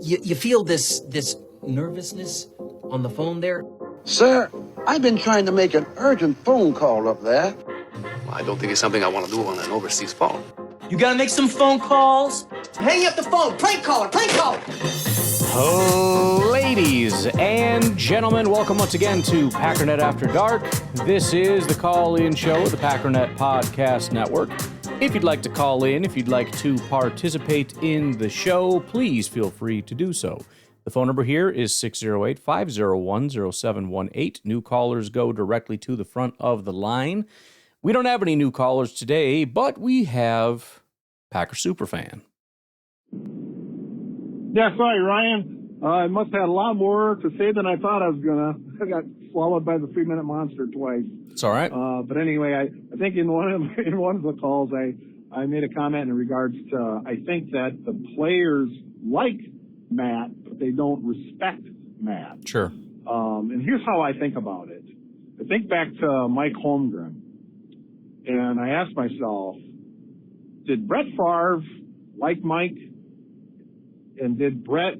You feel this nervousness on the phone there? Sir, I've been trying to make an urgent phone call up there. Well, I don't think it's something I want to do on an overseas phone. You gotta make some phone calls. Hang up the phone. Prank caller. Prank caller. Oh, ladies and gentlemen, welcome once again to Packernet After Dark. This is the call-in show of the Packernet Podcast Network. If you'd like to call in, if you'd like to participate in the show, please feel free to do so. The phone number here is 608-501-0718. New callers go directly to the front of the line. We don't have any new callers today, but we have Packer Superfan. Yeah, sorry, Ryan. I must have had a lot more to say than I thought I was gonna. I got swallowed by the 3-minute monster twice. It's all right. But anyway, I think in one of the calls, I made a comment in regards to I think that the players like Matt, but they don't respect Matt. Sure. And here's how I think about it. I think back to Mike Holmgren, and I asked myself, did Brett Favre like Mike? And did Brett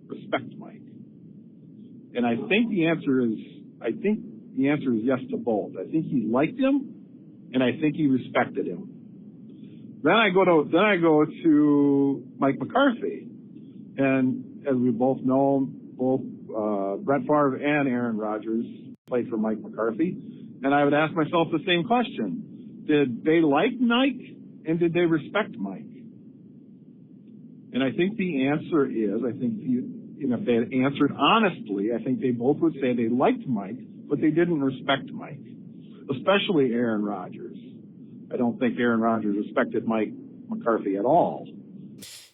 respect Mike? And I think the answer is yes to both. I think he liked him, and I think he respected him. Then I go to Mike McCarthy, and as we both know, both Brett Favre and Aaron Rodgers played for Mike McCarthy, and I would ask myself the same question: did they like Mike, and did they respect Mike? And I think the answer is, if they had answered honestly, I think they both would say they liked Mike, but they didn't respect Mike, especially Aaron Rodgers. I don't think Aaron Rodgers respected Mike McCarthy at all.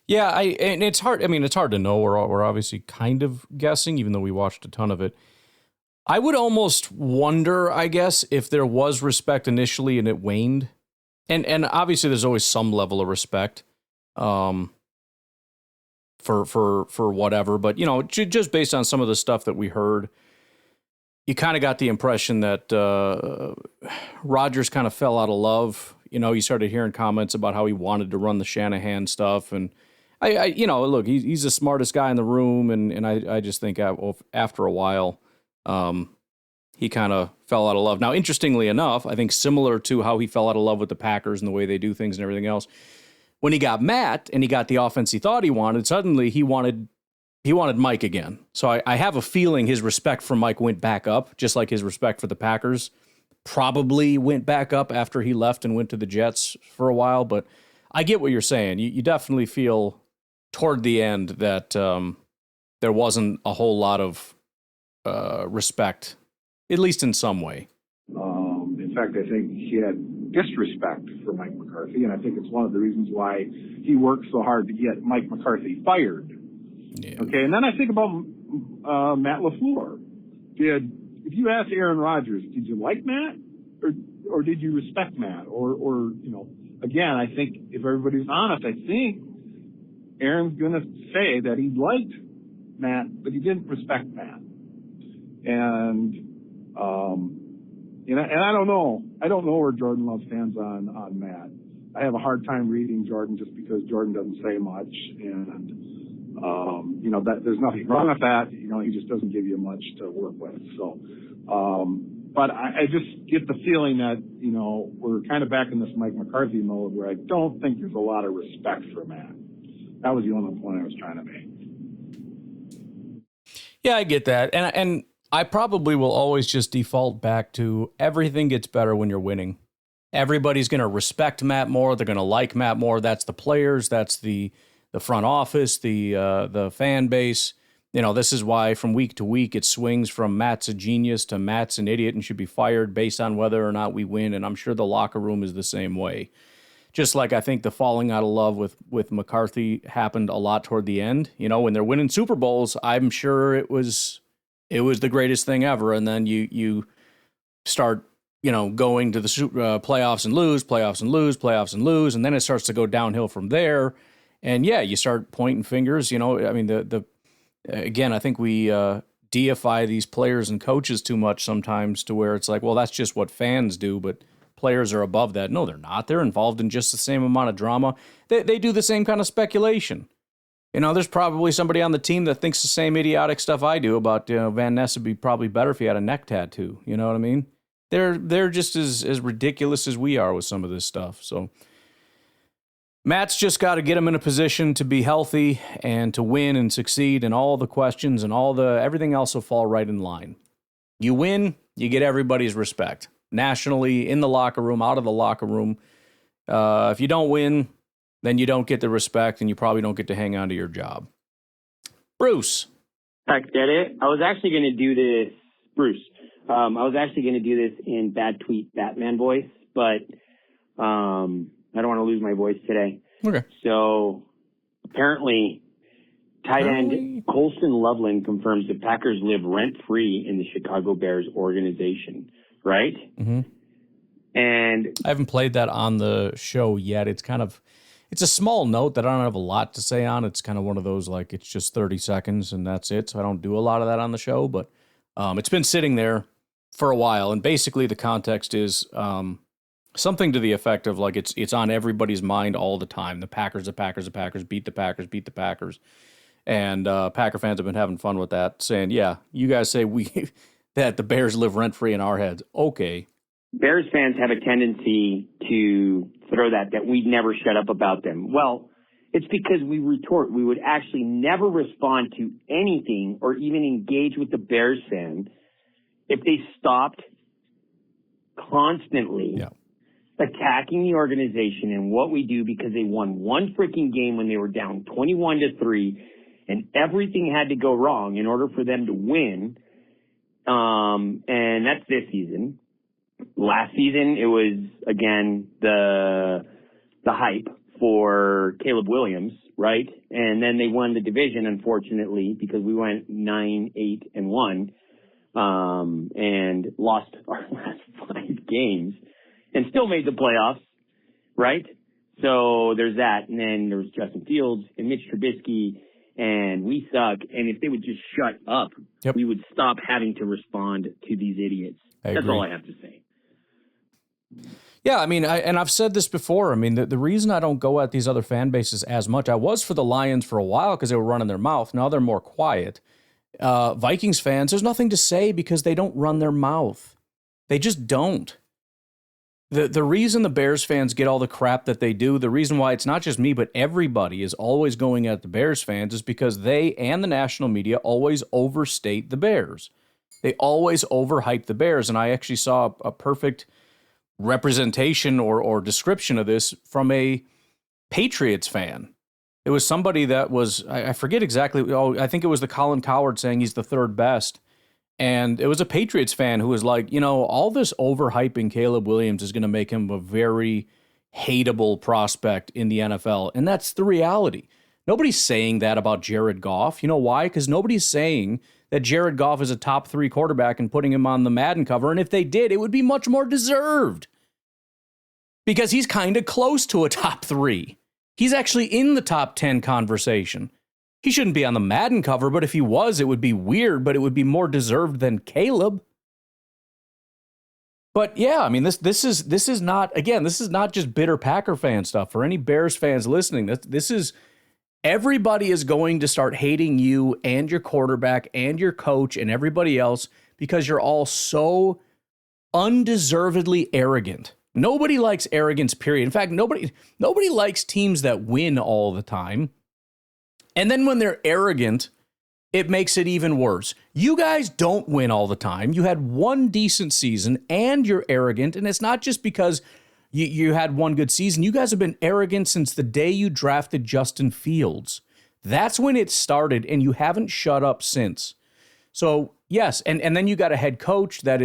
Yeah, and it's hard. I mean, it's hard to know. We're obviously kind of guessing, even though we watched a ton of it. I would almost wonder, I guess, if there was respect initially and it waned, and obviously there's always some level of respect. For whatever, but just based on some of the stuff that we heard, you kind of got the impression that Rodgers kind of fell out of love. You started hearing comments about how he wanted to run the Shanahan stuff, and I look, he's the smartest guy in the room, and I just think after a while, he kind of fell out of love. Now, interestingly enough, I think similar to how he fell out of love with the Packers and the way they do things and everything else. When he got Matt and he got the offense he thought he wanted, suddenly he wanted Mike again. So I have a feeling his respect for Mike went back up, just like his respect for the Packers probably went back up after he left and went to the Jets for a while. But I get what you're saying. You definitely feel toward the end that there wasn't a whole lot of respect, at least in some way. In fact, I think he had disrespect for Mike McCarthy, and I think it's one of the reasons why he worked so hard to get Mike McCarthy fired. Yeah. Okay, and then I think about Matt LaFleur. If you ask Aaron Rodgers, did you like Matt, or did you respect Matt, or again, I think if everybody's honest, I think Aaron's going to say that he liked Matt, but he didn't respect Matt, and I don't know. I don't know where Jordan Love stands on Matt. I have a hard time reading Jordan just because Jordan doesn't say much, and that there's nothing wrong with that. He just doesn't give you much to work with. So, but I just get the feeling that we're kind of back in this Mike McCarthy mode where I don't think there's a lot of respect for Matt. That was the only point I was trying to make. Yeah, I get that, and I probably will always just default back to everything gets better when you're winning. Everybody's going to respect Matt more. They're going to like Matt more. That's the players. That's the front office, the fan base. This is why from week to week it swings from Matt's a genius to Matt's an idiot and should be fired based on whether or not we win. And I'm sure the locker room is the same way. Just like I think the falling out of love with McCarthy happened a lot toward the end. When they're winning Super Bowls, I'm sure it was the greatest thing ever. And then you start, going to the playoffs and lose, and then it starts to go downhill from there. And yeah, you start pointing fingers. Again, I think we deify these players and coaches too much sometimes to where it's like, well, that's just what fans do, but players are above that. No, they're not. They're involved in just the same amount of drama. They do the same kind of speculation. You know, there's probably somebody on the team that thinks the same idiotic stuff I do about, Van Ness would be probably better if he had a neck tattoo. You know what I mean? They're just as ridiculous as we are with some of this stuff. So Matt's just got to get him in a position to be healthy and to win and succeed, and all the questions and everything else will fall right in line. You win, you get everybody's respect. Nationally, in the locker room, out of the locker room. If you don't win, then you don't get the respect, and you probably don't get to hang on to your job. Bruce. Heck, did it? I was actually going to do this, Bruce. I was actually going to do this in Bad Tweet Batman voice, but I don't want to lose my voice today. Okay. So apparently, tight end Colston Loveland confirms the Packers live rent-free in the Chicago Bears organization, right? Mm-hmm. And I haven't played that on the show yet. It's a small note that I don't have a lot to say on. It's kind of one of those, like, it's just 30 seconds and that's it. So I don't do a lot of that on the show, but it's been sitting there for a while. And basically the context is something to the effect of, like, it's on everybody's mind all the time. The Packers, beat the Packers. And Packer fans have been having fun with that, saying, yeah, you guys say that the Bears live rent-free in our heads. Okay. Bears fans have a tendency to throw that we'd never shut up about them. Well, it's because we retort. We would actually never respond to anything or even engage with the Bears fan if they stopped constantly attacking the organization and what we do, because they won one freaking game when they were down 21-3, and everything had to go wrong in order for them to win. And that's this season. Last season, it was, again, the hype for Caleb Williams, right? And then they won the division, unfortunately, because we went 9-8-1, and lost our last 5 games and still made the playoffs, right? So there's that. And then there was Justin Fields and Mitch Trubisky, and we suck. And if they would just shut up, we would stop having to respond to these idiots. That's all I have to say. Yeah, I mean, I've said this before. I mean, the reason I don't go at these other fan bases as much, I was for the Lions for a while because they were running their mouth. Now they're more quiet. Vikings fans, there's nothing to say because they don't run their mouth. They just don't. The reason the Bears fans get all the crap that they do, the reason why it's not just me, but everybody is always going at the Bears fans, is because they and the national media always overstate the Bears. They always overhype the Bears. And I actually saw a perfect representation or description of this from a Patriots fan. It was somebody that was, I forget exactly, I think it was the Colin Cowherd saying he's the third best. And it was a Patriots fan who was like, all this overhyping Caleb Williams is going to make him a very hateable prospect in the NFL. And that's the reality. Nobody's saying that about Jared Goff. You know why? Because nobody's saying that Jared Goff is a top 3 quarterback and putting him on the Madden cover. And if they did, it would be much more deserved. Because he's kind of close to a top 3. He's actually in the top 10 conversation. He shouldn't be on the Madden cover, but if he was, it would be weird, but it would be more deserved than Caleb. But yeah, I mean, this is not just bitter Packer fan stuff. For any Bears fans listening, this is, everybody is going to start hating you and your quarterback and your coach and everybody else because you're all so undeservedly arrogant. Nobody likes arrogance, period. In fact, nobody likes teams that win all the time. And then when they're arrogant, it makes it even worse. You guys don't win all the time. You had one decent season and you're arrogant. And it's not just because you had one good season. You guys have been arrogant since the day you drafted Justin Fields. That's when it started, and you haven't shut up since. So yes, and then you got a head coach that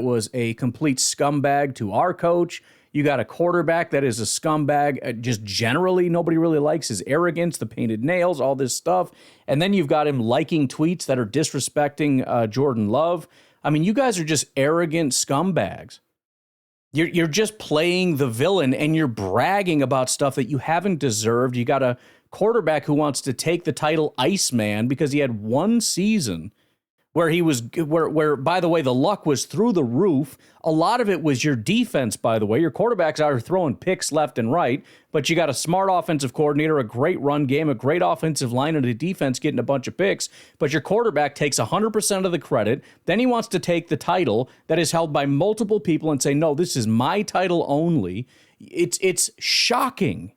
was a complete scumbag to our coach. You got a quarterback that is a scumbag. Just generally, nobody really likes his arrogance, the painted nails, all this stuff. And then you've got him liking tweets that are disrespecting Jordan Love. I mean, you guys are just arrogant scumbags. You're just playing the villain, and you're bragging about stuff that you haven't deserved. You got a quarterback who wants to take the title Iceman because he had one season where he was, where by the way, the luck was through the roof. A lot of it was your defense, by the way. Your quarterbacks out are throwing picks left and right, but you got a smart offensive coordinator, a great run game, a great offensive line, and a defense getting a bunch of picks. But your quarterback takes 100% of the credit. Then he wants to take the title that is held by multiple people and say, no, this is my title only. It's shocking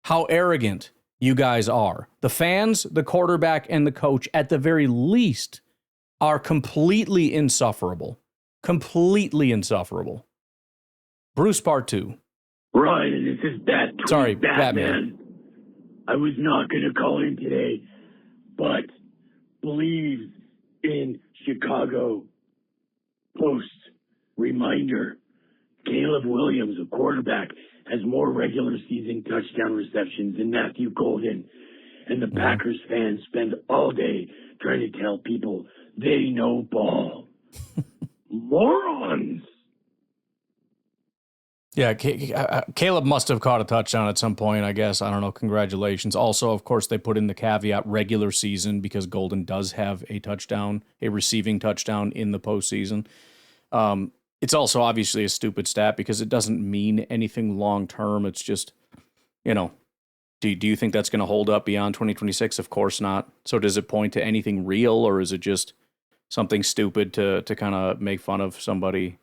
how arrogant you guys are. The fans, the quarterback, and the coach, at the very least, are completely insufferable. Completely insufferable. Bruce, part 2. Ryan, this is Sorry, Batman. I was not going to call in today, but believes in Chicago Post. Reminder, Caleb Williams, a quarterback, has more regular season touchdown receptions than Matthew Golden. And the Packers fans spend all day trying to tell people they know ball. Morons! Yeah, Caleb must have caught a touchdown at some point, I guess. I don't know. Congratulations. Also, of course, they put in the caveat regular season because Golden does have a touchdown, a receiving touchdown in the postseason. It's also obviously a stupid stat because it doesn't mean anything long term. It's just, do you think that's going to hold up beyond 2026? Of course not. So does it point to anything real, or is it just something stupid to kind of make fun of somebody?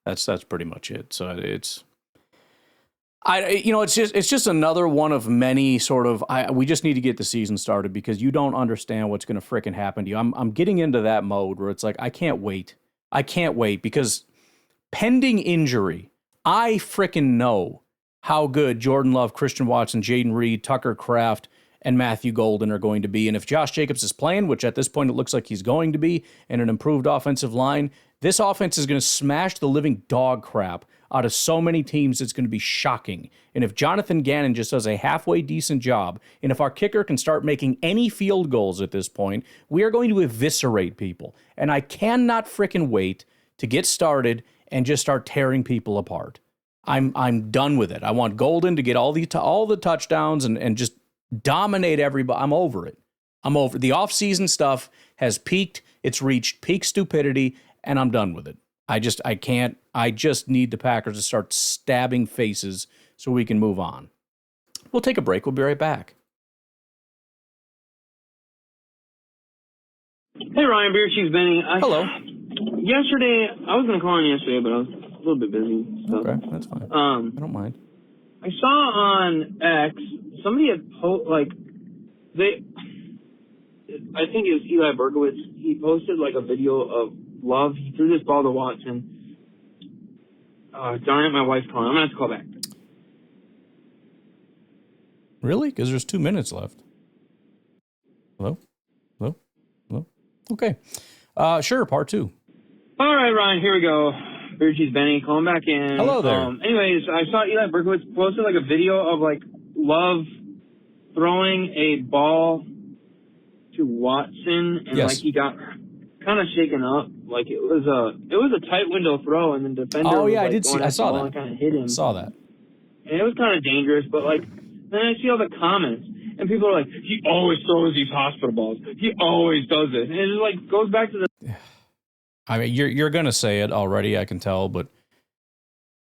That's pretty much it. So it's just another one of many sort of, we just need to get the season started because you don't understand what's going to frickin' happen to you. I'm getting into that mode where it's like, I can't wait because pending injury, I frickin' know how good Jordan Love, Christian Watson, Jaden Reed, Tucker Kraft, and Matthew Golden are going to be. And if Josh Jacobs is playing, which at this point it looks like he's going to be, and an improved offensive line, this offense is going to smash the living dog crap out of so many teams, it's going to be shocking. And if Jonathan Gannon just does a halfway decent job, and if our kicker can start making any field goals at this point, we are going to eviscerate people. And I cannot frickin' wait to get started and just start tearing people apart. I'm done with it. I want Golden to get all the touchdowns and just dominate everybody. I'm over it. The offseason stuff has peaked. It's reached peak stupidity, and I'm done with it. I just need the Packers to start stabbing faces so we can move on. We'll take a break. We'll be right back. Hey, Ryan, Beer Chiefs Benny. Hello. Yesterday, I was going to call in yesterday, but I was a little bit busy. So. Okay, that's fine. I don't mind. I saw on X, somebody had I think it was Eli Berkowitz. He posted like a video of Love. He threw this ball to Watson. Darn it, my wife's calling. I'm going to have to call back. Really? Because there's 2 minutes left. Hello? Okay. Sure, part 2. All right, Ryan, here we go. Beer Cheese Benny, calling back in. Hello there. Anyways, I saw Eli Berkowitz posted like a video of like Love throwing a ball to Watson, and like he got kind of shaken up. Like it was a tight window throw, and the defender. Oh yeah, was, I did see. I saw that. Kind of hit him. Saw that. And it was kind of dangerous, but like then I see all the comments, and people are like, "He always throws these hospital balls. He always does this," and it like goes back to the. I mean, you're gonna say it already. I can tell, but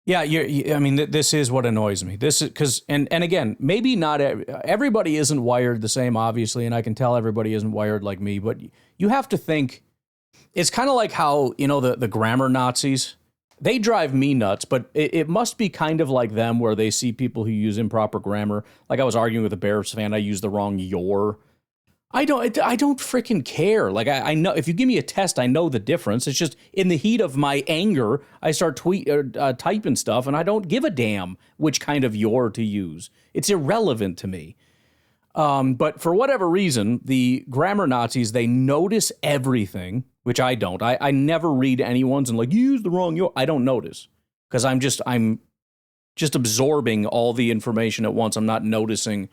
yeah, I mean, this is what annoys me. This is because, and again, maybe not everybody isn't wired the same, obviously, and I can tell everybody isn't wired like me. But you have to think. It's kind of like how the grammar Nazis. They drive me nuts, but it must be kind of like them where they see people who use improper grammar. Like I was arguing with a Bears fan, I used the wrong "your." I don't freaking care. Like I know if you give me a test, I know the difference. It's just in the heat of my anger, I start typing stuff, and I don't give a damn which kind of "your" to use. It's irrelevant to me. But for whatever reason, the grammar Nazis, they notice everything, which I don't. I never read anyone's and like, you used the wrong "your." I don't notice because I'm just absorbing all the information at once. I'm not noticing.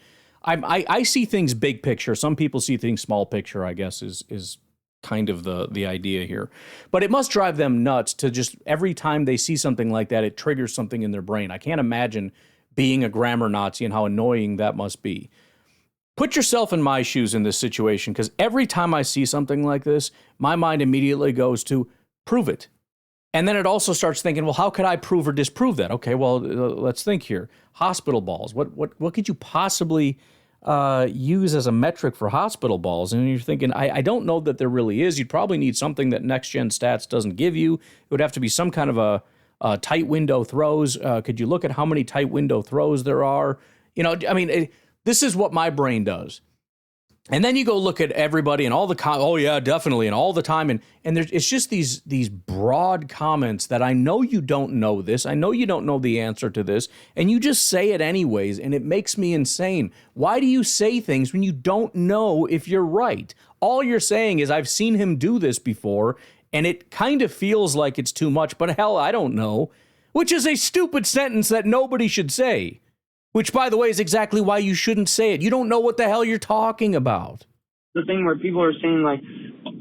I see things big picture. Some people see things small picture, I guess, is kind of the idea here. But it must drive them nuts to just every time they see something like that, it triggers something in their brain. I can't imagine being a grammar Nazi and how annoying that must be. Put yourself in my shoes in this situation, because every time I see something like this, my mind immediately goes to prove it. And then it also starts thinking, well, how could I prove or disprove that? Okay, well, let's think here. Hospital balls. What could you possibly use as a metric for hospital balls? And you're thinking, I don't know that there really is. You'd probably need something that Next Gen Stats doesn't give you. It would have to be some kind of a tight window throws. Could you look at how many tight window throws there are? This is what my brain does. And then you go look at everybody and all the oh yeah, definitely, and all the time, and it's just these broad comments that I know you don't know this, I know you don't know the answer to this, and you just say it anyways, and it makes me insane. Why do you say things when you don't know if you're right? All you're saying is, I've seen him do this before, and it kind of feels like it's too much, but hell, I don't know, which is a stupid sentence that nobody should say. Which, by the way, is exactly why you shouldn't say it. You don't know what the hell you're talking about. The thing where people are saying, like,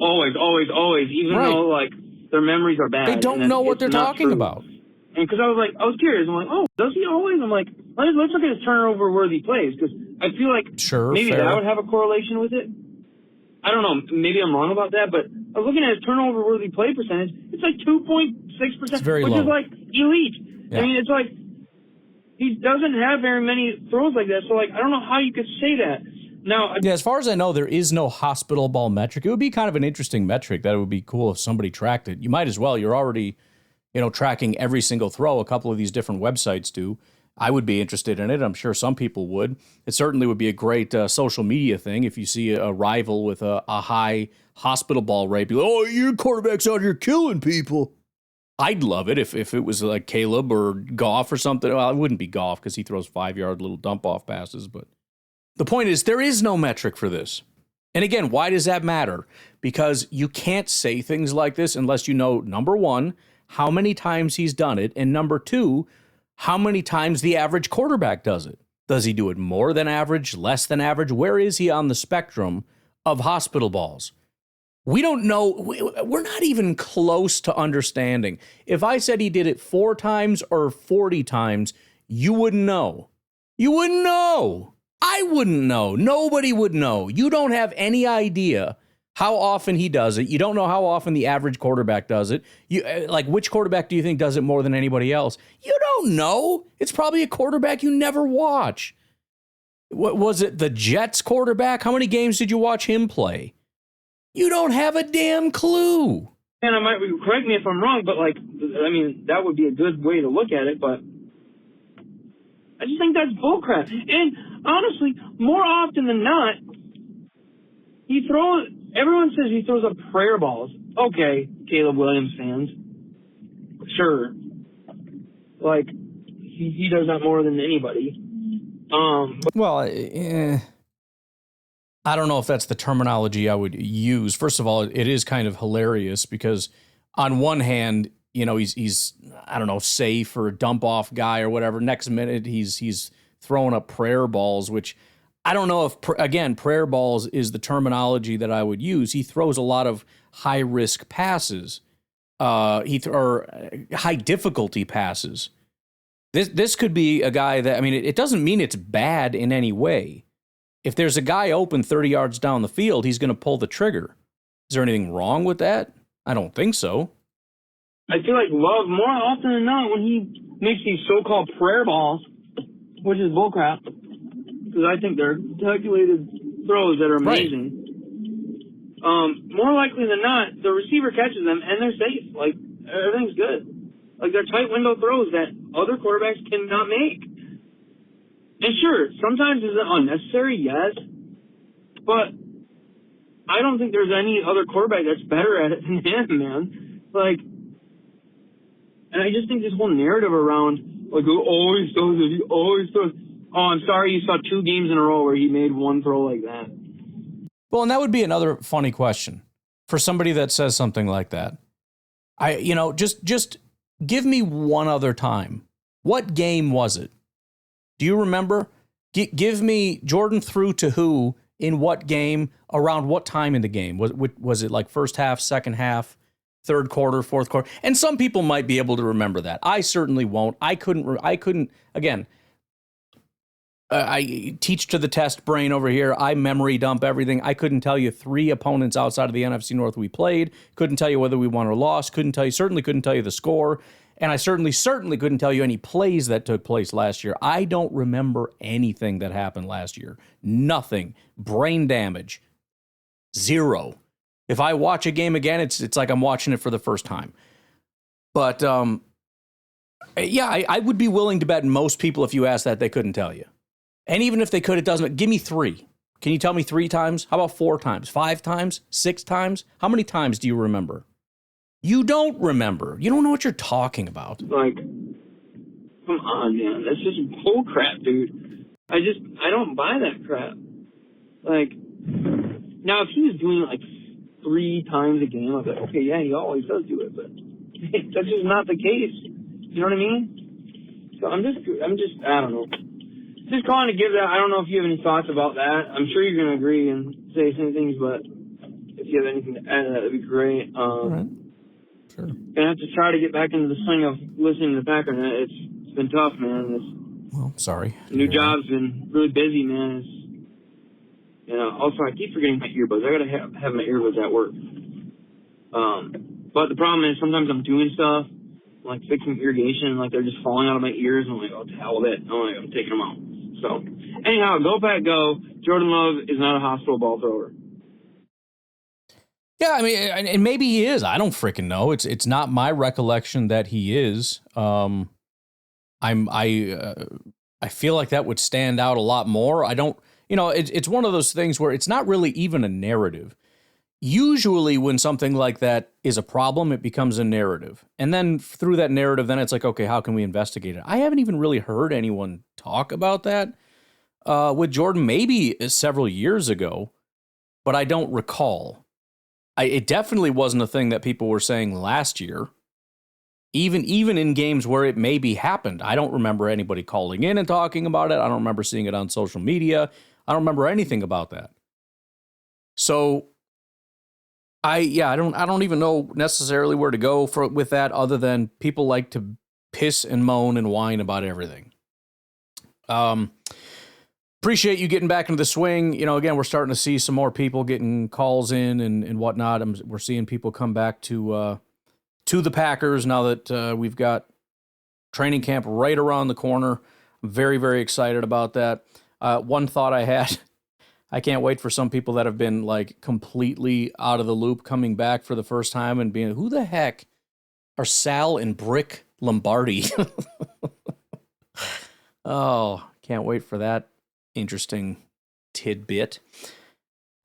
always, always, always, even though, like, their memories are bad. They don't know what they're talking true. about. And because I was curious. I'm like, oh, does he always? I'm like, let's look at his turnover-worthy plays, because I feel like maybe that would have a correlation with it. I don't know. Maybe I'm wrong about that, but I was looking at his turnover-worthy play percentage. It's like 2.6%, which is, like, elite. Yeah. I mean, it's like, he doesn't have very many throws like that, so like I don't know how you could say that. Now, yeah, as far as I know, there is no hospital ball metric. It would be kind of an interesting metric. That would be cool if somebody tracked it. You might as well. You're already, tracking every single throw. A couple of these different websites do. I would be interested in it. I'm sure some people would. It certainly would be a great social media thing if you see a rival with a high hospital ball rate. Be like, oh, your quarterback's out here killing people. I'd love it if it was like Caleb or Goff or something. Well, it wouldn't be Goff because he throws 5-yard little dump-off passes. But the point is, there is no metric for this. And again, why does that matter? Because you can't say things like this unless you know, number one, how many times he's done it, and number two, how many times the average quarterback does it. Does he do it more than average, less than average? Where is he on the spectrum of hospital balls? We don't know. We're not even close to understanding. If I said he did it 4 times or 40 times, you wouldn't know. You wouldn't know. I wouldn't know. Nobody would know. You don't have any idea how often he does it. You don't know how often the average quarterback does it. Which quarterback do you think does it more than anybody else? You don't know. It's probably a quarterback you never watch. What was it? The Jets quarterback? How many games did you watch him play? You don't have a damn clue. And correct me if I'm wrong, but that would be a good way to look at it, but I just think that's bullcrap. And honestly, more often than not, everyone says he throws up prayer balls. Okay, Caleb Williams fans. Sure. He does that more than anybody. I don't know if that's the terminology I would use. First of all, it is kind of hilarious because on one hand, he's I don't know, safe or a dump off guy or whatever. Next minute, he's throwing up prayer balls, which I don't know if, again, prayer balls is the terminology that I would use. He throws a lot of high risk passes, or high difficulty passes. This could be a guy that, it doesn't mean it's bad in any way. If there's a guy open 30 yards down the field, he's going to pull the trigger. Is there anything wrong with that? I don't think so. I feel like Love, more often than not, when he makes these so-called prayer balls, which is bullcrap, because I think they're calculated throws that are amazing. Right. More likely than not, the receiver catches them and they're safe. Everything's good. They're tight window throws that other quarterbacks cannot make. And sure, sometimes is it unnecessary? Yes. But I don't think there's any other quarterback that's better at it than him, man. And I just think this whole narrative around, who always does it, he always throws. Oh, I'm sorry you saw 2 games in a row where he made one throw like that. Well, and that would be another funny question for somebody that says something like that. Just give me one other time. What game was it? Do you remember? Give me Jordan threw to who in what game, around what time in the game? Was it like first half, second half, third quarter, fourth quarter? And some people might be able to remember that. I certainly won't. I couldn't. Again, I teach to the test brain over here. I memory dump everything. I couldn't tell you 3 opponents outside of the NFC North we played. Couldn't tell you whether we won or lost. Certainly couldn't tell you the score. And I certainly couldn't tell you any plays that took place last year. I don't remember anything that happened last year. Nothing. Brain damage. 0. If I watch a game again, it's like I'm watching it for the first time. But, yeah, I would be willing to bet most people, if you asked that, they couldn't tell you. And even if they could, it doesn't. Give me 3. Can you tell me 3 times? How about 4 times? 5 times? 6 times? How many times do you remember? You don't remember. You don't know what you're talking about. Like, come on, man. That's just bull crap, dude. I don't buy that crap. Like, now if he was doing it like 3 times a game, I'd be like, okay, yeah, he always does do it, but that's just not the case. You know what I mean? So I'm just, I don't know. Just calling to give that. I don't know if you have any thoughts about that. I'm sure you're going to agree and say the same things, but if you have anything to add to that, that'd be great. All right. Sure. Gonna have to try to get back into the swing of listening to Packernet. It's been tough, man. Well, sorry. The new job's been really busy, man. Also, I keep forgetting my earbuds. I gotta have my earbuds at work. But the problem is sometimes I'm doing stuff, like fixing irrigation, like they're just falling out of my ears, and I'm like, oh, to hell with it. I'm taking them out. So, anyhow, go Pack go. Jordan Love is not a hospital ball thrower. Yeah, I mean, and maybe he is. I don't freaking know. It's not my recollection that he is. I feel like that would stand out a lot more. I don't, it's one of those things where it's not really even a narrative. Usually when something like that is a problem, it becomes a narrative. And then through that narrative, then it's like, okay, how can we investigate it? I haven't even really heard anyone talk about that with Jordan, maybe several years ago, but I don't recall. It definitely wasn't a thing that people were saying last year, even in games where it maybe happened. I don't remember anybody calling in and talking about it. I don't remember seeing it on social media. I don't remember anything about that. So I don't even know necessarily where to go with that other than people like to piss and moan and whine about everything. Appreciate you getting back into the swing. Again, we're starting to see some more people getting calls in and whatnot. We're seeing people come back to the Packers now that we've got training camp right around the corner. I'm very, very excited about that. One thought I had, I can't wait for some people that have been like completely out of the loop coming back for the first time and being, who the heck are Sal and Brick Lombardi? Oh, can't wait for that interesting tidbit.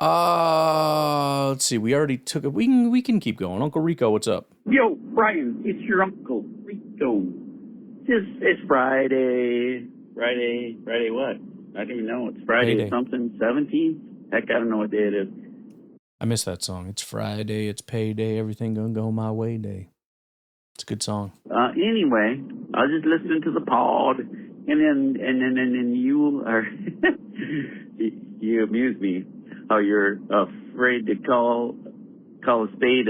Let's see. We already took it. We can keep going. Uncle Rico, what's up? Yo, Brian, it's your Uncle Rico. It's Friday. Friday what? I don't even know. It's Friday Payday. Something, 17th? Heck, I don't know what day it is. I miss that song. It's Friday, it's payday, everything gonna go my way day. It's a good song. Anyway, I was just listening to the pod, and then you are, you amuse me. How you're afraid to call a spade,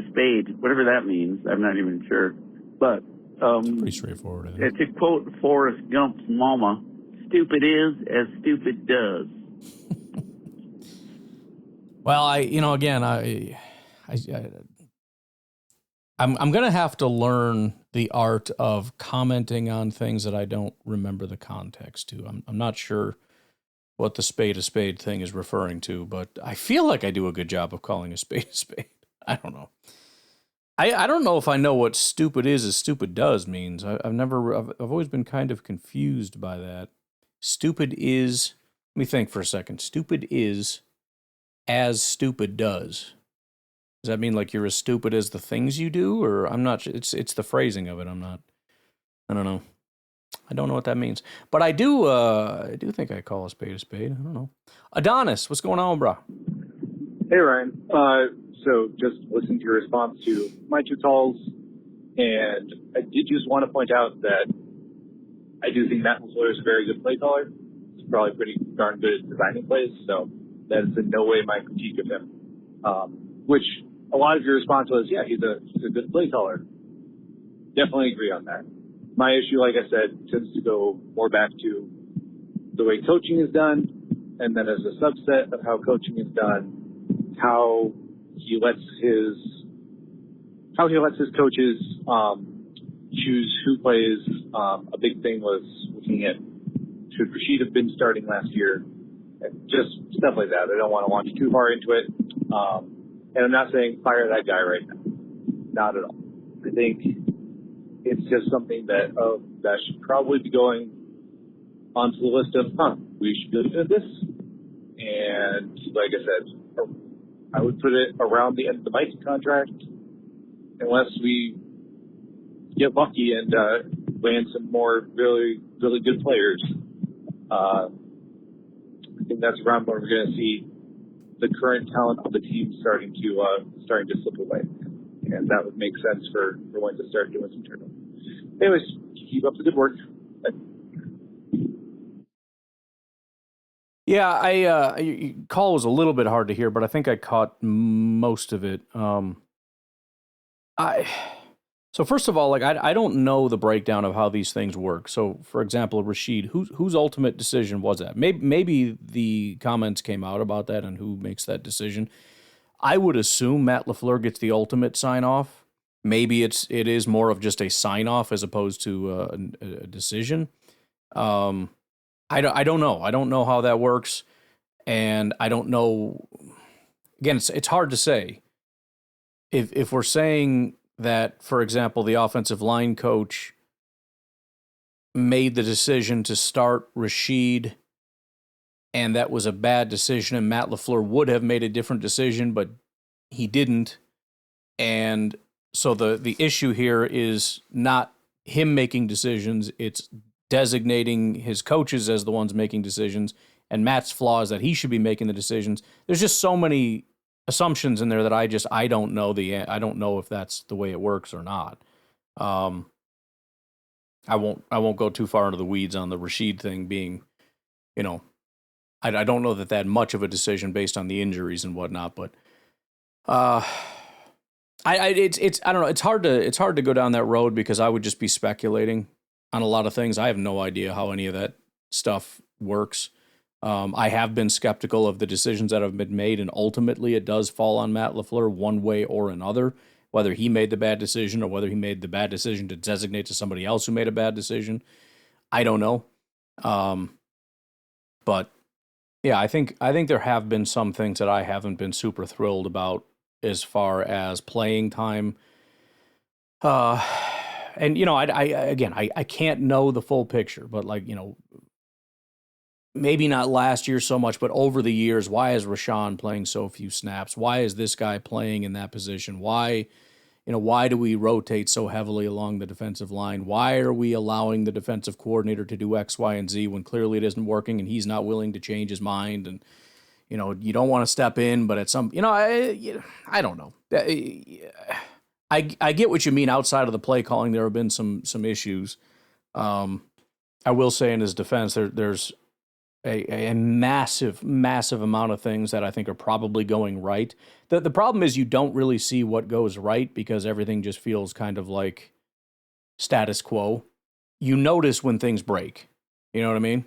whatever that means. I'm not even sure. But, it's pretty straightforward, I think. To quote Forrest Gump's mama, stupid is as stupid does. Well, I'm going to have to learn the art of commenting on things that I don't remember the context to. I'm not sure what the spade a spade thing is referring to, but I feel like I do a good job of calling a spade a spade. I don't know. I don't know if I know what stupid is as stupid does means. I've always been kind of confused by that. Stupid is, let me think for a second. Stupid is as stupid does. Does that mean like you're as stupid as the things you do? Or I'm not sure. It's the phrasing of it. I don't know. I don't know what that means. But I do think I call a spade a spade. I don't know. Adonis, what's going on, bro? Hey, Ryan. So just listening to your response to my two calls, and I did just want to point out that I do think Matt LaFleur is a very good play caller. He's probably pretty darn good at designing plays, so that is in no way my critique of him. Which a lot of your response was, yeah, he's a good play caller. Definitely agree on that. My issue, like I said, tends to go more back to the way coaching is done, and then as a subset of how coaching is done, how he lets his coaches choose who plays. A big thing was looking at should Rashid have been starting last year, and just stuff like that. I don't want to launch too far into it, and I'm not saying fire that guy right now, not at all. I think it's just something that should probably be going onto the list of, we should be looking at this. And like I said, I would put it around the end of the Mike contract, unless we get lucky and land some more really, really good players. I think that's around where we're going to see the current talent of the team starting to slip away, and that would make sense for when to start doing some turnover. Anyways, keep up the good work. Yeah, call was a little bit hard to hear, but I think I caught most of it. So first of all, like I don't know the breakdown of how these things work. So, for example, Rashid, whose ultimate decision was that? Maybe the comments came out about that and who makes that decision. I would assume Matt LaFleur gets the ultimate sign off. Maybe it is more of just a sign off as opposed to a decision. I don't know. I don't know how that works, and I don't know. Again, it's hard to say. If we're saying that, for example, the offensive line coach made the decision to start Rashid, and that was a bad decision, and Matt LaFleur would have made a different decision, but he didn't, and so the issue here is not him making decisions; it's designating his coaches as the ones making decisions, and Matt's flaw is that he should be making the decisions. There's just so many assumptions in there that I don't know I don't know if that's the way it works or not. I won't go too far into the weeds on the Rashid thing being, I don't know that much of a decision based on the injuries and whatnot, but I don't know. It's hard to go down that road because I would just be speculating on a lot of things. I have no idea how any of that stuff works. I have been skeptical of the decisions that have been made, and ultimately it does fall on Matt LaFleur one way or another, whether he made the bad decision or whether he made the bad decision to designate to somebody else who made a bad decision. I don't know. But yeah, I think there have been some things that I haven't been super thrilled about as far as playing time. And I can't know the full picture, but maybe not last year so much, but over the years, why is Rashawn playing so few snaps? Why is this guy playing in that position? Why do we rotate so heavily along the defensive line? Why are we allowing the defensive coordinator to do X, Y, and Z when clearly it isn't working and he's not willing to change his mind? And, you don't want to step in, but at some, I don't know. I get what you mean outside of the play calling. There have been some issues. I will say in his defense, there's a massive amount of things that I think are probably going right. The problem is you don't really see what goes right because everything just feels kind of like status quo. Notice when things break. You know what I mean?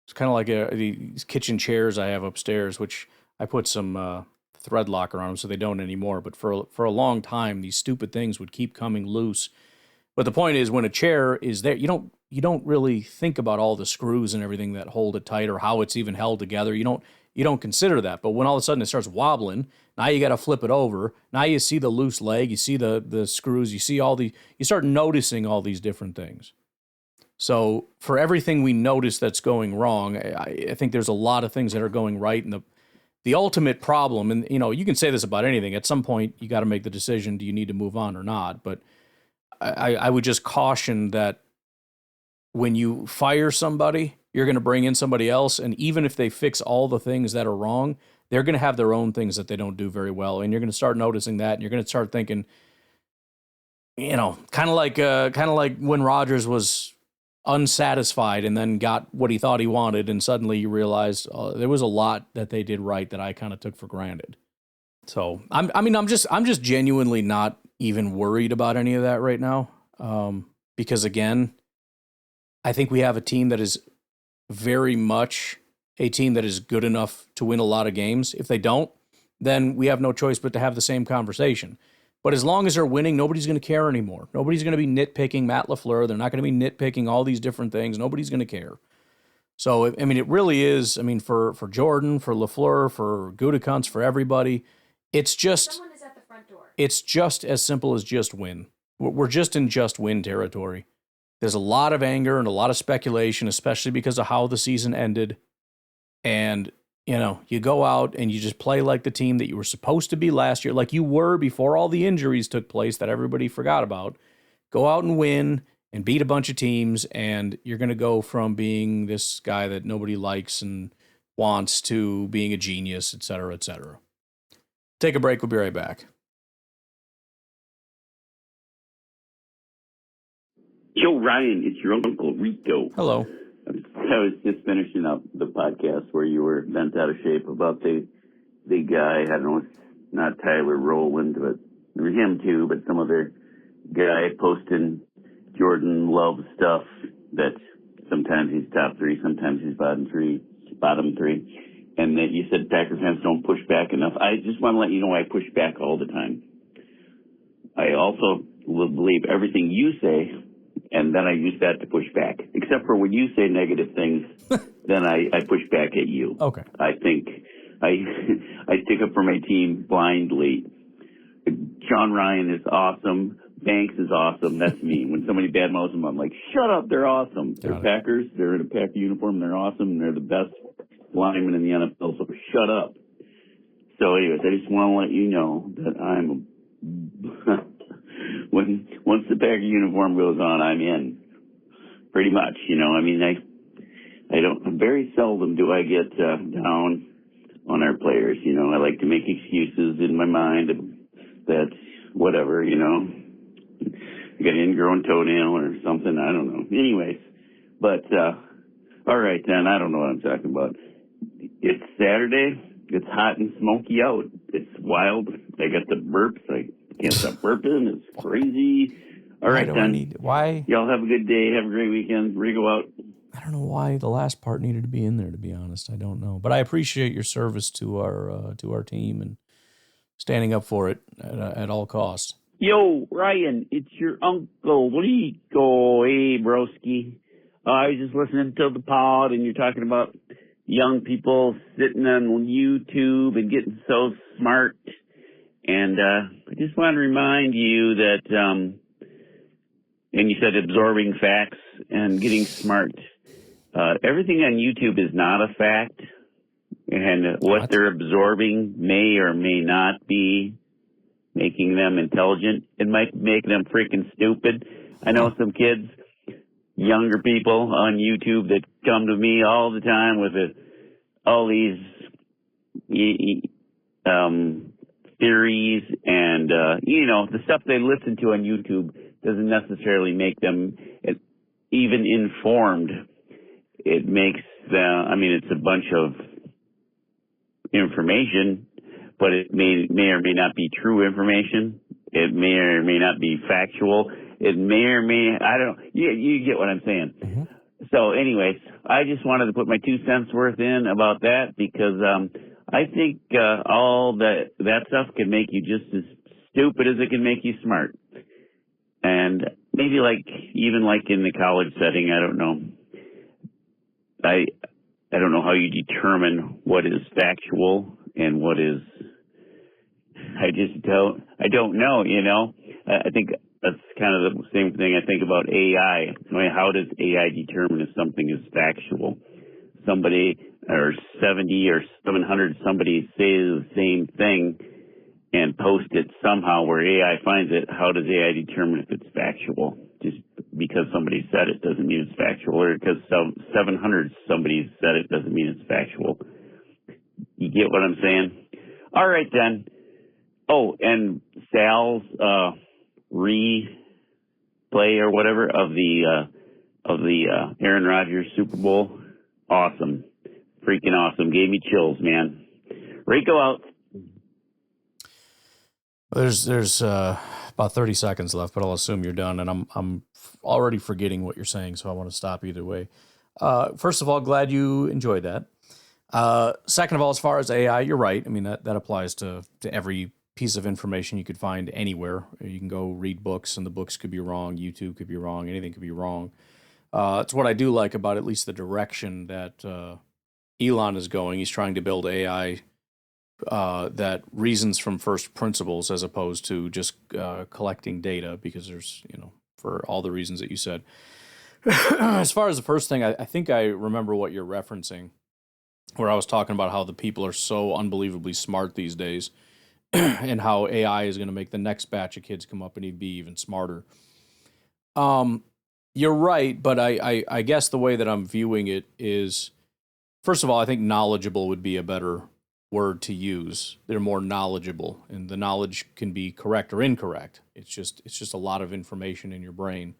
It's kind of like these kitchen chairs I have upstairs, which I put some thread locker on them so they don't anymore. But for a long time, these stupid things would keep coming loose. But the point is, when a chair is there, you don't really think about all the screws and everything that hold it tight or how it's even held together. You don't consider that. But when all of a sudden it starts wobbling, now you got to flip it over. Now you see the loose leg, you see the screws, you start noticing all these different things. So for everything we notice that's going wrong, I think there's a lot of things that are going right. And the ultimate problem, and you can say this about anything, at some point you got to make the decision, do you need to move on or not? But I would just caution that when you fire somebody, you're going to bring in somebody else. And even if they fix all the things that are wrong, they're going to have their own things that they don't do very well. And you're going to start noticing that. And you're going to start thinking, kind of like when Rodgers was unsatisfied and then got what he thought he wanted. And suddenly you realized there was a lot that they did right that I kind of took for granted. So I'm just genuinely not even worried about any of that right now. Because again, I think we have a team that is very much a team that is good enough to win a lot of games. If they don't, then we have no choice but to have the same conversation. But as long as they're winning, nobody's going to care anymore. Nobody's going to be nitpicking Matt LaFleur. They're not going to be nitpicking all these different things. Nobody's going to care. So, I mean, it really is, I mean, for Jordan, for LaFleur, for Gutekunst, for everybody, it's just, Someone is at the front door. It's just as simple as just win. We're just in just win territory. There's a lot of anger and a lot of speculation, especially because of how the season ended. And, you know, you go out and you just play like the team that you were supposed to be last year, like you were before all the injuries took place that everybody forgot about. Go out and win and beat a bunch of teams, and you're going to go from being this guy that nobody likes and wants to being a genius, et cetera, et cetera. Take a break. We'll be right back. Yo, Ryan, it's your Uncle Rico. Hello. I was just finishing up the podcast where you were bent out of shape about the guy, I don't know, it's not Tyler Rowland, but him too, but some other guy posting Jordan Love stuff that sometimes he's top three, sometimes he's bottom three. And that you said Packer fans don't push back enough. I just want to let you know I push back all the time. I also will believe everything you say, and then I use that to push back. Except for when you say negative things, then I push back at you. Okay. I think I stick up for my team blindly. Sean Ryan is awesome. Banks is awesome. That's me. When somebody badmouths them, I'm like, shut up, they're awesome. They're Packers. They're in a Packer uniform. They're awesome. And they're the best linemen in the NFL, so shut up. So anyways, I just want to let you know that I'm once the Packer uniform goes on, I'm in. Pretty much, you know. I mean, I don't, very seldom do I get down on our players, you know. I like to make excuses in my mind that whatever, you know. I got an ingrown toenail or something, I don't know. Anyways, but all right then, I don't know what I'm talking about. It's Saturday. It's hot and smoky out. It's wild. I got the burps. I can't stop burping. It's crazy. All right then. Why? Y'all have a good day. Have a great weekend. Rigo out. I don't know why the last part needed to be in there, to be honest. I don't know. But I appreciate your service to our team and standing up for it at all costs. Yo, Ryan, it's your Uncle Rico. Hey, broski. I was just listening to the pod, and you're talking about young people sitting on YouTube and getting so smart. And I just want to remind you that, and you said absorbing facts and getting smart. Everything on YouTube is not a fact. And what they're absorbing may or may not be making them intelligent. It might make them freaking stupid. I know some kids, younger people on YouTube that come to me all the time with all these theories and, you know, the stuff they listen to on YouTube doesn't necessarily make them even informed. It makes them, I mean, it's a bunch of information, but it may or may not be true information. It may or may not be factual. It may or may, I don't know. You get what I'm saying. Mm-hmm. So anyways, I just wanted to put my 2 cents worth in about that because I think all that stuff can make you just as stupid as it can make you smart. And maybe even in the college setting, I don't know. I don't know how you determine what is factual and what is, I don't know, you know. I think that's kind of the same thing I think about AI. I mean, how does AI determine if something is factual? Somebody or 70 or 700 somebody say the same thing and post it somehow where AI finds it. How does AI determine if it's factual? Just because somebody said it doesn't mean it's factual, or because 700 somebody said it doesn't mean it's factual. You get what I'm saying? All right then. Oh, and Sal's replay or whatever of the Aaron Rodgers Super Bowl, awesome, freaking awesome. Gave me chills, man. Rico out. There's about 30 seconds left, but I'll assume you're done, and I'm already forgetting what you're saying, so I want to stop either way. First of all, glad you enjoyed that. Second of all, as far as AI, you're right. I mean, that applies to every piece of information you could find anywhere. You can go read books, and the books could be wrong. YouTube could be wrong. Anything could be wrong. It's what I do like about at least the direction that Elon is going. He's trying to build AI that reasons from first principles as opposed to just collecting data, because there's, for all the reasons that you said. As far as the first thing, I think I remember what you're referencing, where I was talking about how the people are so unbelievably smart these days and how AI is going to make the next batch of kids come up and be even smarter. You're right, but I guess the way that I'm viewing it is, first of all, I think knowledgeable would be a better word to use. They're more knowledgeable, and the knowledge can be correct or incorrect. It's just a lot of information in your brain.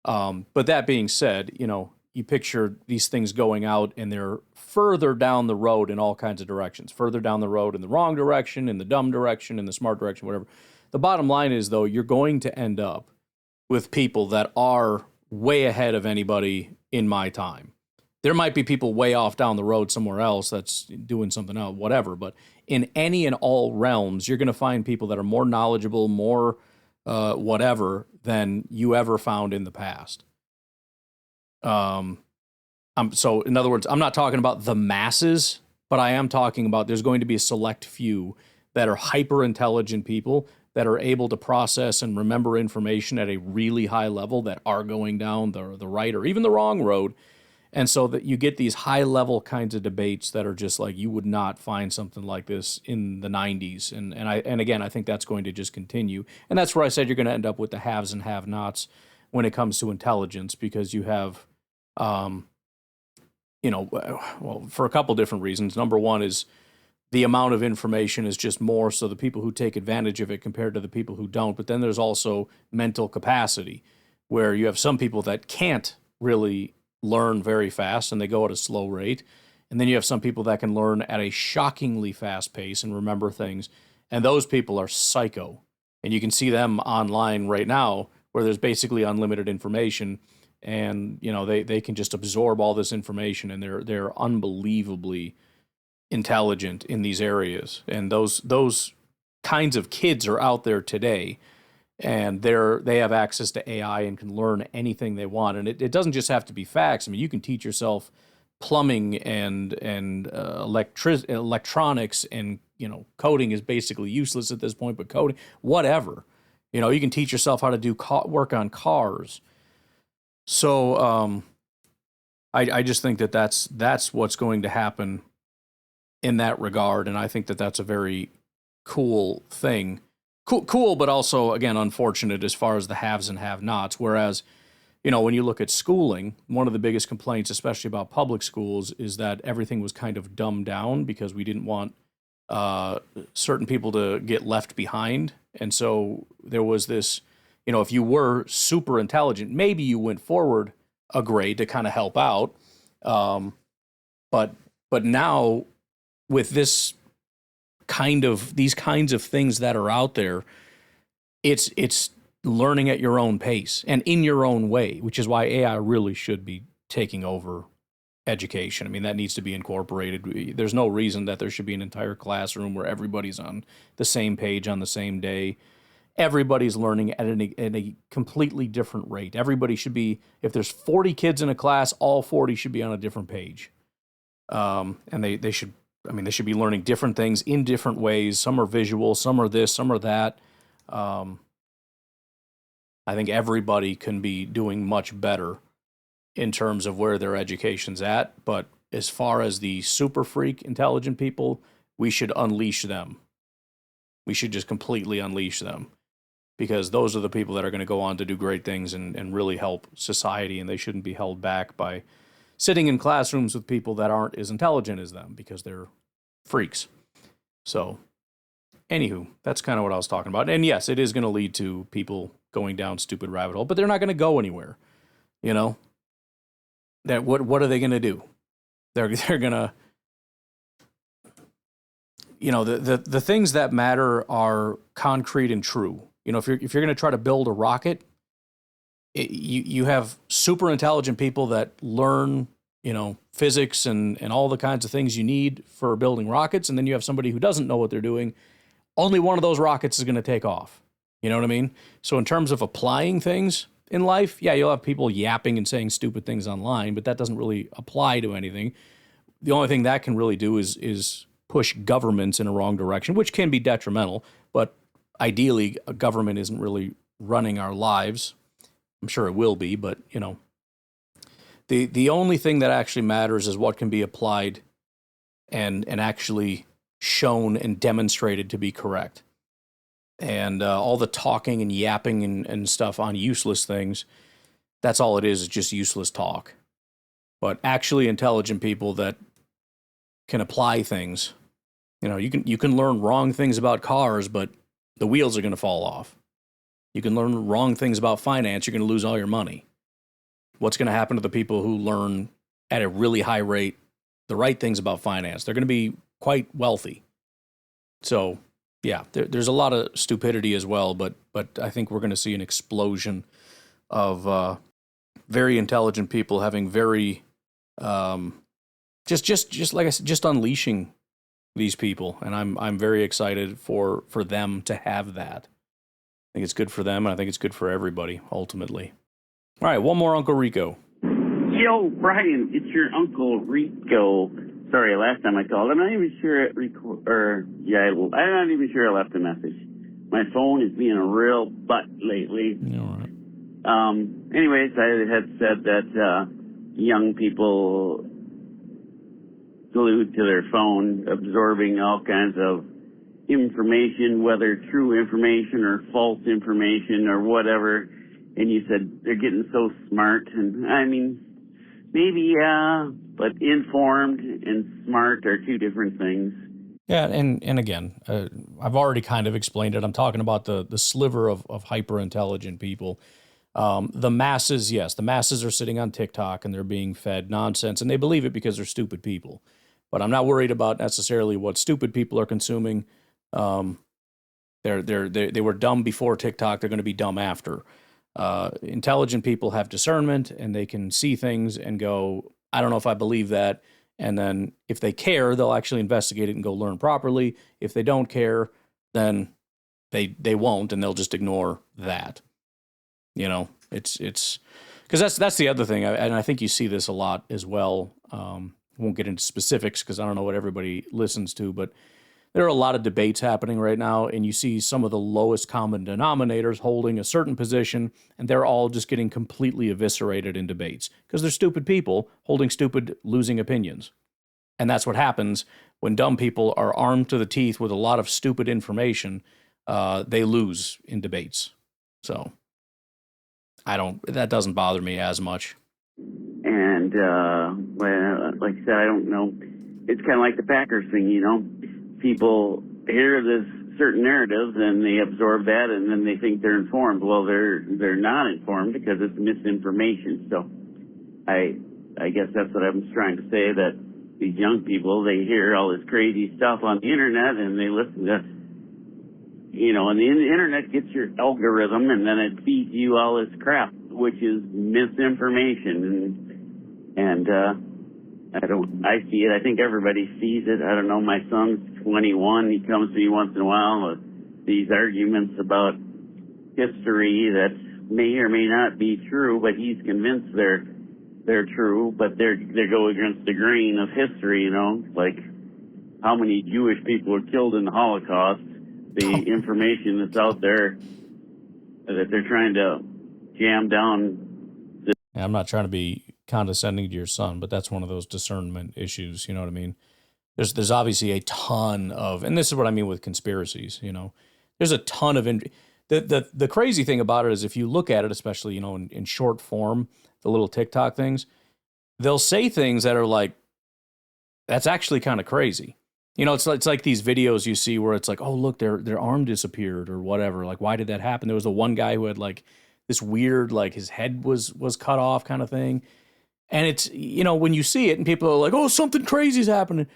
But that being said, you picture these things going out and they're further down the road in all kinds of directions, further down the road in the wrong direction, in the dumb direction, in the smart direction, whatever. The bottom line is, though, you're going to end up with people that are way ahead of anybody in my time. There might be people way off down the road somewhere else that's doing something else, whatever. But in any and all realms, you're going to find people that are more knowledgeable, more whatever than you ever found in the past. So in other words, I'm not talking about the masses, but I am talking about there's going to be a select few that are hyper intelligent people that are able to process and remember information at a really high level, that are going down the right or even the wrong road. And so that you get these high level kinds of debates that are just like, you would not find something like this in the 90s. And again, I think that's going to just continue. And that's where I said you're going to end up with the haves and have-nots when it comes to intelligence, because you have, well, for a couple different reasons. Number one is the amount of information is just more, so the people who take advantage of it compared to the people who don't. But then there's also mental capacity, where you have some people that can't really learn very fast and they go at a slow rate. And then you have some people that can learn at a shockingly fast pace and remember things. And those people are psycho. And you can see them online right now, where there's basically unlimited information. And, they can just absorb all this information, and they're unbelievably intelligent in these areas. And those kinds of kids are out there today. And they have access to AI and can learn anything they want. And it doesn't just have to be facts. I mean, you can teach yourself plumbing and electronics, and coding is basically useless at this point. But coding, whatever, you can teach yourself how to do work on cars. So I just think that that's what's going to happen in that regard, and I think that that's a very cool thing. Cool, but also, again, unfortunate as far as the haves and have-nots. Whereas, when you look at schooling, one of the biggest complaints, especially about public schools, is that everything was kind of dumbed down because we didn't want certain people to get left behind. And so there was this, if you were super intelligent, maybe you went forward a grade to kind of help out. But now with these kinds of things that are out there, it's learning at your own pace and in your own way, which is why AI really should be taking over education. I mean, that needs to be incorporated. There's no reason that there should be an entire classroom where everybody's on the same page on the same day. Everybody's learning at a completely different rate. Everybody should be, if there's 40 kids in a class, all 40 should be on a different page. And they should be learning different things in different ways. Some are visual, some are this, some are that. I think everybody can be doing much better in terms of where their education's at. But as far as the super freak intelligent people, we should unleash them. We should just completely unleash them, because those are the people that are going to go on to do great things and really help society, and they shouldn't be held back by sitting in classrooms with people that aren't as intelligent as them, because they're freaks. So, anywho, that's kind of what I was talking about. And yes, it is going to lead to people going down stupid rabbit hole, but they're not going to go anywhere. That what are they going to do? They're going to, the things that matter are concrete and true. If you're going to try to build a rocket, you have super intelligent people that learn physics and all the kinds of things you need for building rockets. And then you have somebody who doesn't know what they're doing. Only one of those rockets is going to take off. You know what I mean? So in terms of applying things in life, yeah, you'll have people yapping and saying stupid things online, but that doesn't really apply to anything. The only thing that can really do is push governments in a wrong direction, which can be detrimental. But ideally, a government isn't really running our lives. I'm sure it will be, but the only thing that actually matters is what can be applied and actually shown and demonstrated to be correct. And all the talking and yapping and stuff on useless things, that's all it is just useless talk. But actually intelligent people that can apply things, you can learn wrong things about cars, but the wheels are going to fall off. You can learn wrong things about finance, you're going to lose all your money. What's going to happen to the people who learn at a really high rate the right things about finance? They're going to be quite wealthy. So, yeah, there's a lot of stupidity as well, but I think we're going to see an explosion of very intelligent people having very just like I said, just unleashing these people, and I'm very excited for them to have that. I think it's good for them, and I think it's good for everybody ultimately. All right, one more Uncle Rico. Yo, Brian, it's your Uncle Rico. Sorry, last time I called, I'm not even sure I'm not even sure I left a message. My phone is being a real butt lately. All right. Anyways, I had said that young people glued to their phone, absorbing all kinds of information, whether true information or false information or whatever. And you said they're getting so smart. And I mean, maybe, but informed and smart are two different things. Yeah, and again, I've already kind of explained it. I'm talking about the sliver of hyper-intelligent people. The masses, yes, the masses are sitting on TikTok and they're being fed nonsense, and they believe it because they're stupid people. But I'm not worried about necessarily what stupid people are consuming. They were dumb before TikTok. They're going to be dumb after. Intelligent people have discernment, and they can see things and go, I don't know if I believe that. And then if they care, they'll actually investigate it and go learn properly. If they don't care, then they won't, and they'll just ignore that. It's because that's the other thing, and I think you see this a lot as well. Won't get into specifics because I don't know what everybody listens to, but there are a lot of debates happening right now, and you see some of the lowest common denominators holding a certain position, and they're all just getting completely eviscerated in debates because they're stupid people holding stupid, losing opinions. And that's what happens when dumb people are armed to the teeth with a lot of stupid information. They lose in debates. So that doesn't bother me as much. And, like I said, I don't know. It's kind of like the Packers thing, People hear this certain narratives and they absorb that, and then they think they're informed. Well, they're not informed because it's misinformation. So I guess that's what I'm trying to say, that these young people, they hear all this crazy stuff on the internet and they listen to, and the internet gets your algorithm and then it feeds you all this crap, which is misinformation. And I see it. I think everybody sees it. I don't know. My son's 21. He comes to me once in a while with these arguments about history that may or may not be true, but he's convinced they're true, but they go against the grain of history, like how many Jewish people were killed in the Holocaust, the information that's out there that they're trying to jam down. I'm not trying to be condescending to your son, but that's one of those discernment issues. You know what I mean? There's obviously a ton of, and this is what I mean with conspiracies. There's a ton of the crazy thing about it is if you look at it, especially in short form, the little TikTok things, they'll say things that are like, that's actually kind of crazy. It's like these videos you see where it's like, oh look, their arm disappeared or whatever. Like, why did that happen? There was the one guy who had like this weird, like his head was cut off kind of thing. And it's, when you see it and people are like, oh, something crazy is happening.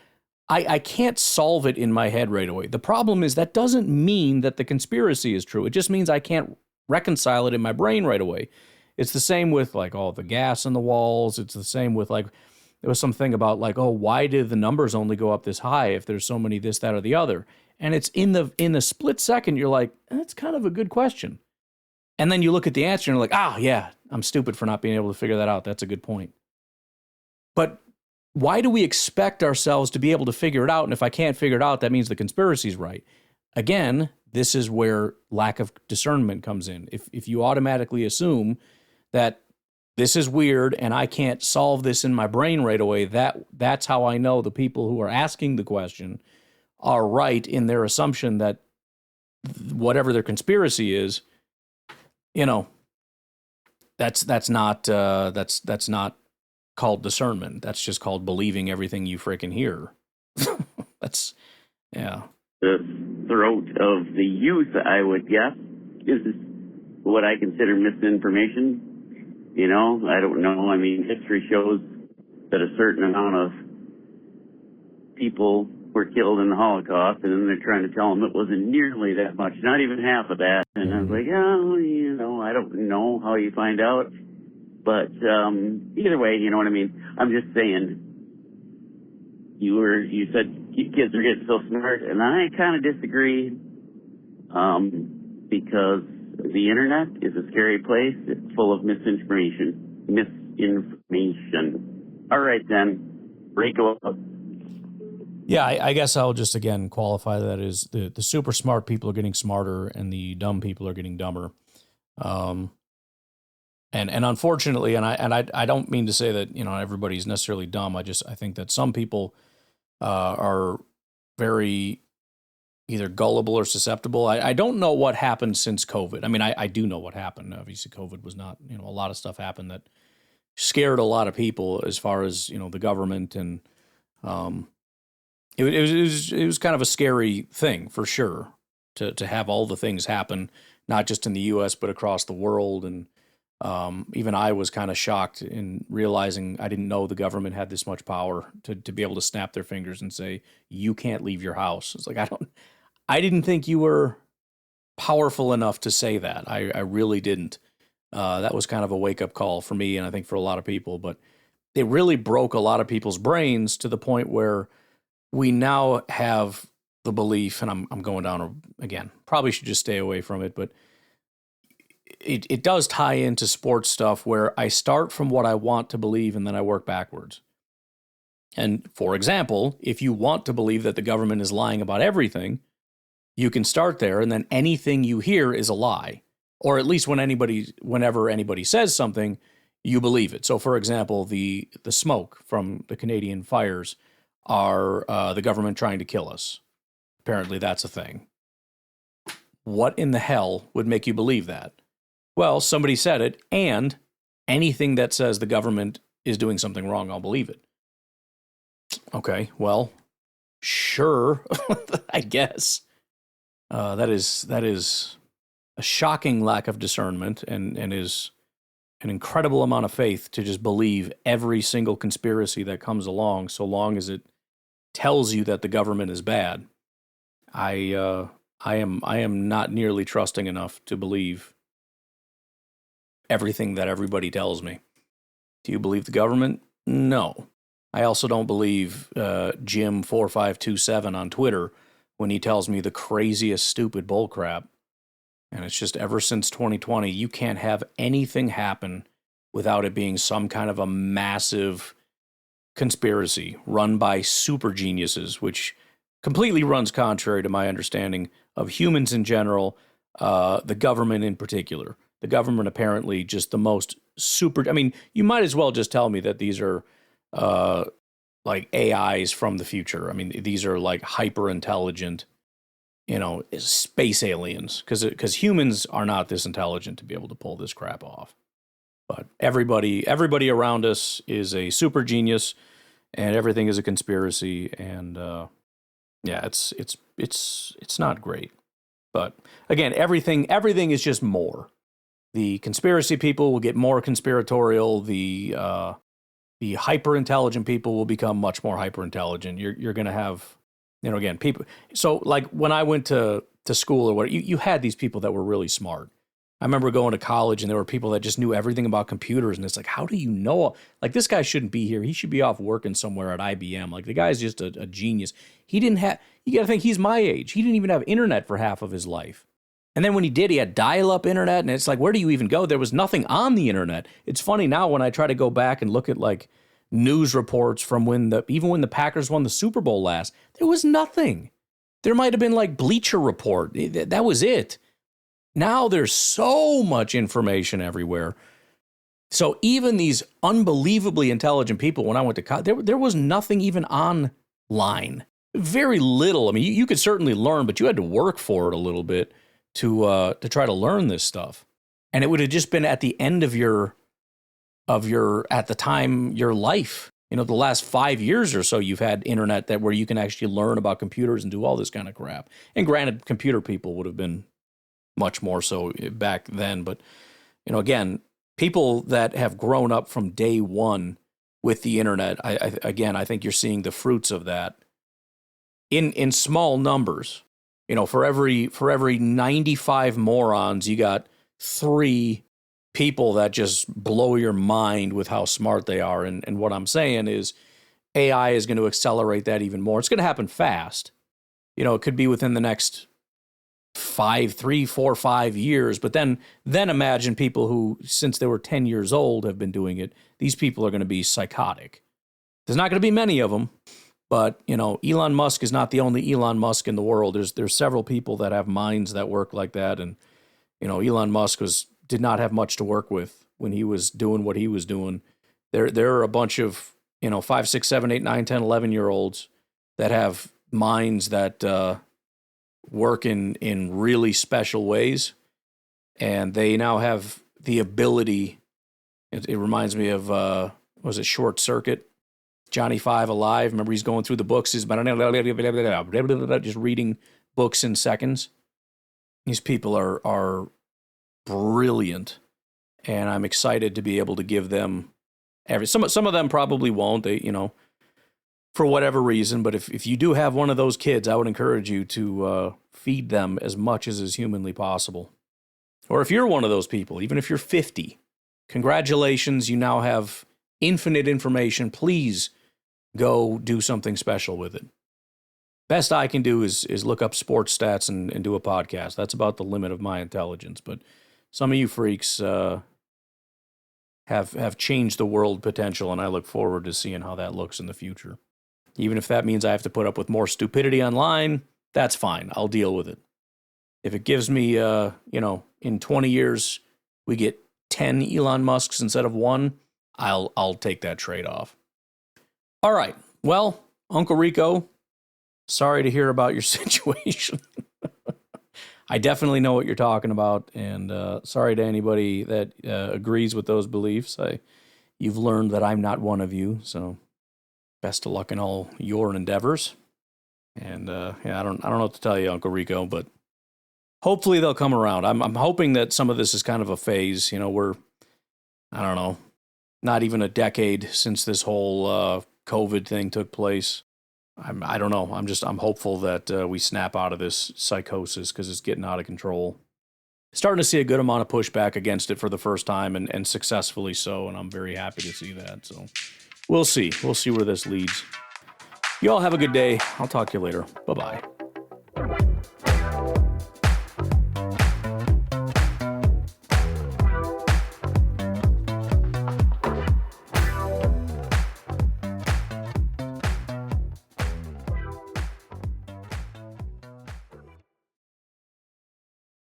I can't solve it in my head right away. The problem is that doesn't mean that the conspiracy is true. It just means I can't reconcile it in my brain right away. It's the same with like all the gas in the walls. It's the same with like There was something about like, oh, why did the numbers only go up this high if there's so many this, that, or the other? And it's in the split second, you're like, that's kind of a good question. And then you look at the answer and you're like, yeah, I'm stupid for not being able to figure that out. That's a good point. But why do we expect ourselves to be able to figure it out? And if I can't figure it out, that means the conspiracy's right. Again, this is where lack of discernment comes in. If you automatically assume that this is weird and I can't solve this in my brain right away, that's how I know the people who are asking the question are right in their assumption that whatever their conspiracy is, that's not called discernment. That's just called believing everything you freaking hear. Yeah. The throat of the youth, I would guess, is what I consider misinformation. I don't know. I mean, history shows that a certain amount of people were killed in the Holocaust, and then they're trying to tell them it wasn't nearly that much, not even half of that. And I was like, I don't know how you find out. But either way, you know what I mean? I'm just saying, you said kids are getting so smart, and I kind of disagree because the internet is a scary place. It's full of misinformation. All right, then. Break up. Yeah, I guess I'll just, again, qualify that as the super smart people are getting smarter and the dumb people are getting dumber. And unfortunately, and I don't mean to say that, everybody's necessarily dumb. I think that some people are very either gullible or susceptible. I don't know what happened since COVID. I mean, I do know what happened. Obviously, COVID was not, a lot of stuff happened that scared a lot of people as far as, the government. And it was kind of a scary thing for sure to have all the things happen, not just in the U.S., but across the world. And even I was kind of shocked in realizing I didn't know the government had this much power to be able to snap their fingers and say, you can't leave your house. It's like, I didn't think you were powerful enough to say that. I really didn't. That was kind of a wake up call for me. And I think for a lot of people, but it really broke a lot of people's brains to the point where we now have the belief, and I'm going down again, probably should just stay away from it, but it does tie into sports stuff where I start from what I want to believe and then I work backwards. And for example, if you want to believe that the government is lying about everything, you can start there, and then anything you hear is a lie. Or at least whenever anybody says something, you believe it. So for example, the smoke from the Canadian fires are the government trying to kill us. Apparently that's a thing. What in the hell would make you believe that? Well, somebody said it, and anything that says the government is doing something wrong, I'll believe it. Okay, well, sure, I guess. That is a shocking lack of discernment and is an incredible amount of faith to just believe every single conspiracy that comes along, so long as it tells you that the government is bad. I am not nearly trusting enough to believe everything that everybody tells me. Do you believe the government? No. I also don't believe Jim4527 on Twitter when he tells me the craziest stupid bullcrap. And it's just ever since 2020, you can't have anything happen without it being some kind of a massive conspiracy run by super geniuses, which completely runs contrary to my understanding of humans in general, the government in particular. The government apparently just the most super. I mean, you might as well just tell me that these are like AIs from the future. I mean, these are like hyper intelligent, space aliens, because humans are not this intelligent to be able to pull this crap off. But everybody around us is a super genius, and everything is a conspiracy. And yeah, it's not great. But again, everything is just more. The conspiracy people will get more conspiratorial. The hyper intelligent people will become much more hyper intelligent. You're going to have, again, people. So like when I went to school or what, you had these people that were really smart. remember going to college and there were people that just knew everything about computers. And it's like, how do you know? Like, this guy shouldn't be here. He should be off working somewhere at IBM. Like, the guy's just a genius. He didn't have, you got to think, he's my age. He didn't even have internet for half of his life. And then when he did, he had dial-up internet. And it's like, where do you even go? There was nothing on the internet. It's funny now when I try to go back and look at like news reports from even when the Packers won the Super Bowl last, there was nothing. There might have been like Bleacher Report. That was it. Now there's so much information everywhere. So even these unbelievably intelligent people, when I went to college, there was nothing even online. Very little. I mean, you could certainly learn, but you had to work for it a little bit to try to learn this stuff. And it would have just been at the end of your at the time, your life. You know, the last 5 years or so, you've had internet where you can actually learn about computers and do all this kind of crap. And granted, computer people would have been much more so back then. But, you know, again, people that have grown up from day one with the internet, I think you're seeing the fruits of that in small numbers. You know, for every 95 morons, you got 3 people that just blow your mind with how smart they are. And what I'm saying is AI is going to accelerate that even more. It's going to happen fast. You know, it could be within the next 3, 4, 5 years. But then imagine people who, since they were 10 years old, have been doing it. These people are going to be psychotic. There's not going to be many of them. But, you know, Elon Musk is not the only Elon Musk in the world. There's several people that have minds that work like that. And, you know, Elon Musk did not have much to work with when he was doing what he was doing. There are a bunch of, you know, 5, 6, 7, 8, 9, 10, 11-year-olds that have minds that work in really special ways. And they now have the ability, it reminds me of, was it Short Circuit? Johnny Five Alive. Remember, he's going through the books. He's just reading books in seconds. These people are brilliant, and I'm excited to be able to give them some of them probably won't, they, you know, for whatever reason. But if you do have one of those kids, I would encourage you to feed them as much as is humanly possible. Or if you're one of those people, even if you're 50, congratulations, you now have infinite information. Please go do something special with it. Best I can do is look up sports stats and do a podcast. That's about the limit of my intelligence. But some of you freaks have changed the world potential, and I look forward to seeing how that looks in the future. Even if that means I have to put up with more stupidity online, that's fine. I'll deal with it. If it gives me, you know, in 20 years, we get 10 Elon Musks instead of 1, I'll take that trade-off. All right. Well, Uncle Rico, sorry to hear about your situation. I definitely know what you're talking about, and sorry to anybody that agrees with those beliefs. You've learned that I'm not one of you, so best of luck in all your endeavors. And yeah, I don't know what to tell you, Uncle Rico, but hopefully they'll come around. I'm hoping that some of this is kind of a phase. You know, we're, I don't know, not even a decade since this whole COVID thing took place. I don't know. I'm hopeful that we snap out of this psychosis because it's getting out of control. Starting to see a good amount of pushback against it for the first time, and successfully so, and I'm very happy to see that. So we'll see. We'll see where this leads. You all have a good day. I'll talk to you later. Bye-bye.